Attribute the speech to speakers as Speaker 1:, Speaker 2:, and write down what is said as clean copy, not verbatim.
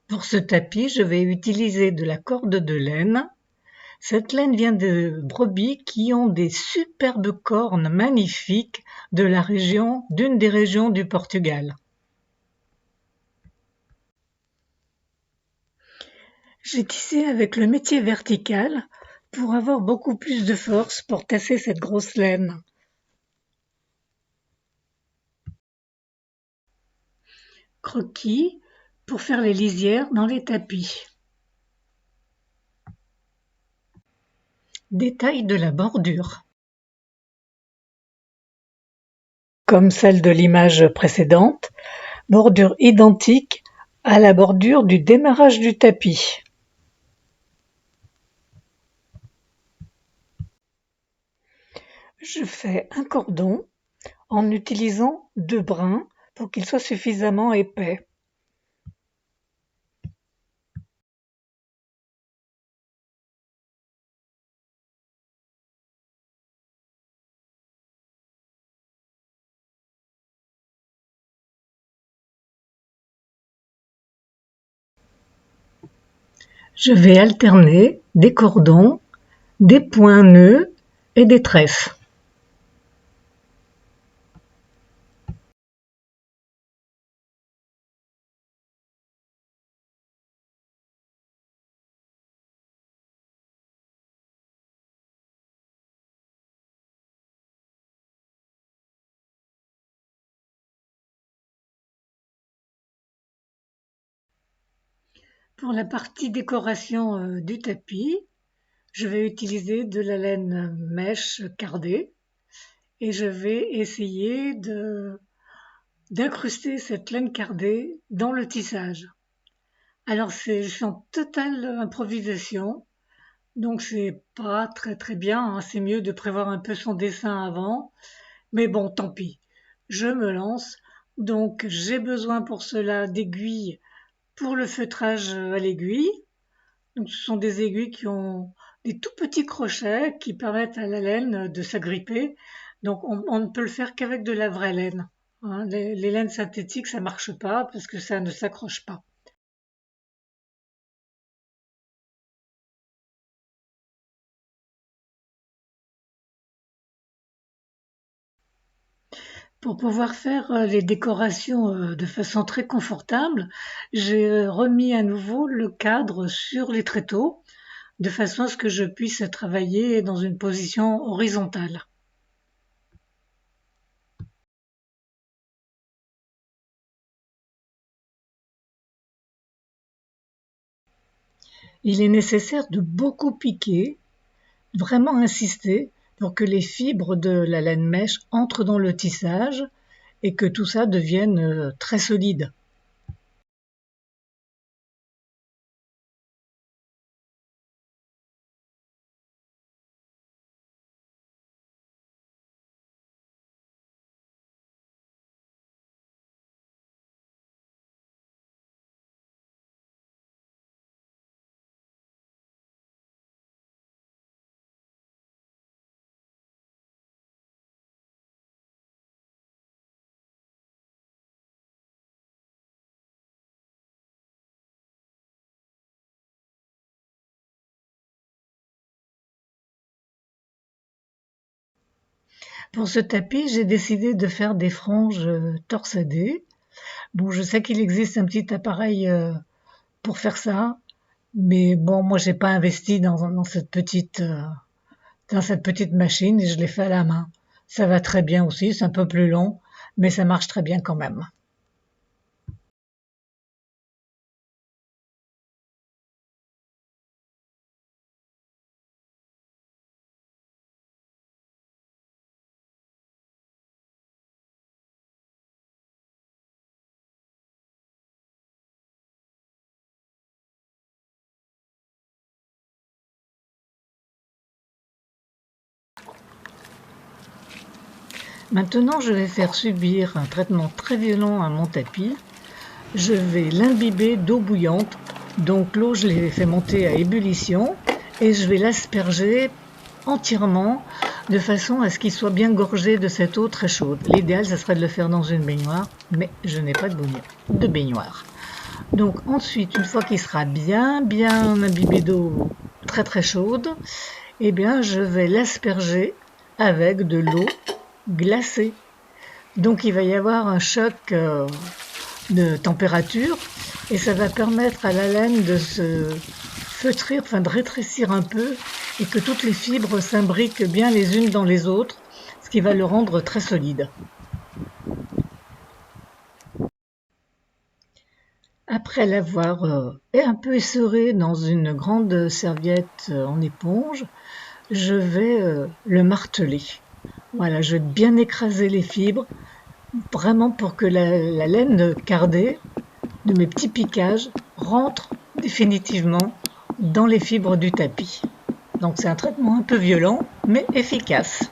Speaker 1: Pour ce tapis, je vais utiliser de la corde de laine. Cette laine vient de brebis qui ont des superbes cornes magnifiques d'une des régions du Portugal. J'ai tissé avec le métier vertical pour avoir beaucoup plus de force pour tasser cette grosse laine. Croquis pour faire les lisières dans les tapis. Détail de la bordure. Comme celle de l'image précédente, bordure identique à la bordure du démarrage du tapis. Je fais un cordon en utilisant 2 brins pour qu'il soit suffisamment épais. Je vais alterner des cordons, des points nœuds et des trèfles. Pour la partie décoration du tapis, je vais utiliser de la laine mèche cardée et je vais essayer d'incruster cette laine cardée dans le tissage. Alors je suis en totale improvisation, donc c'est pas très bien, hein. C'est mieux de prévoir un peu son dessin avant, mais bon, tant pis, je me lance. Donc j'ai besoin pour cela d'aiguilles pour le feutrage à l'aiguille. Donc ce sont des aiguilles qui ont des tout petits crochets qui permettent à la laine de s'agripper. Donc on ne peut le faire qu'avec de la vraie laine, hein. Les laines synthétiques, ça marche pas parce que ça ne s'accroche pas. Pour pouvoir faire les décorations de façon très confortable, j'ai remis à nouveau le cadre sur les tréteaux de façon à ce que je puisse travailler dans une position horizontale. Il est nécessaire de beaucoup piquer, vraiment insister pour que les fibres de la laine mèche entrent dans le tissage et que tout ça devienne très solide. Pour ce tapis, j'ai décidé de faire des franges torsadées. Bon, je sais qu'il existe un petit appareil pour faire ça, mais bon, moi j'ai pas investi dans cette petite machine et je l'ai fait à la main. Ça va très bien aussi, c'est un peu plus long, mais ça marche très bien quand même. Maintenant, je vais faire subir un traitement très violent à mon tapis. Je vais l'imbiber d'eau bouillante. Donc l'eau, je l'ai fait monter à ébullition et je vais l'asperger entièrement de façon à ce qu'il soit bien gorgé de cette eau très chaude. L'idéal, ce serait de le faire dans une baignoire, mais je n'ai pas de baignoire. Donc ensuite, une fois qu'il sera bien imbibé d'eau très très chaude, eh bien je vais l'asperger avec de l'eau glacée. Donc il va y avoir un choc de température et ça va permettre à la laine de se feutrir, enfin de rétrécir un peu et que toutes les fibres s'imbriquent bien les unes dans les autres, ce qui va le rendre très solide. Après l'avoir un peu essoré dans une grande serviette en éponge, je vais le marteler. Voilà, je vais bien écraser les fibres, vraiment pour que la laine cardée de mes petits piquages rentre définitivement dans les fibres du tapis. Donc c'est un traitement un peu violent, mais efficace.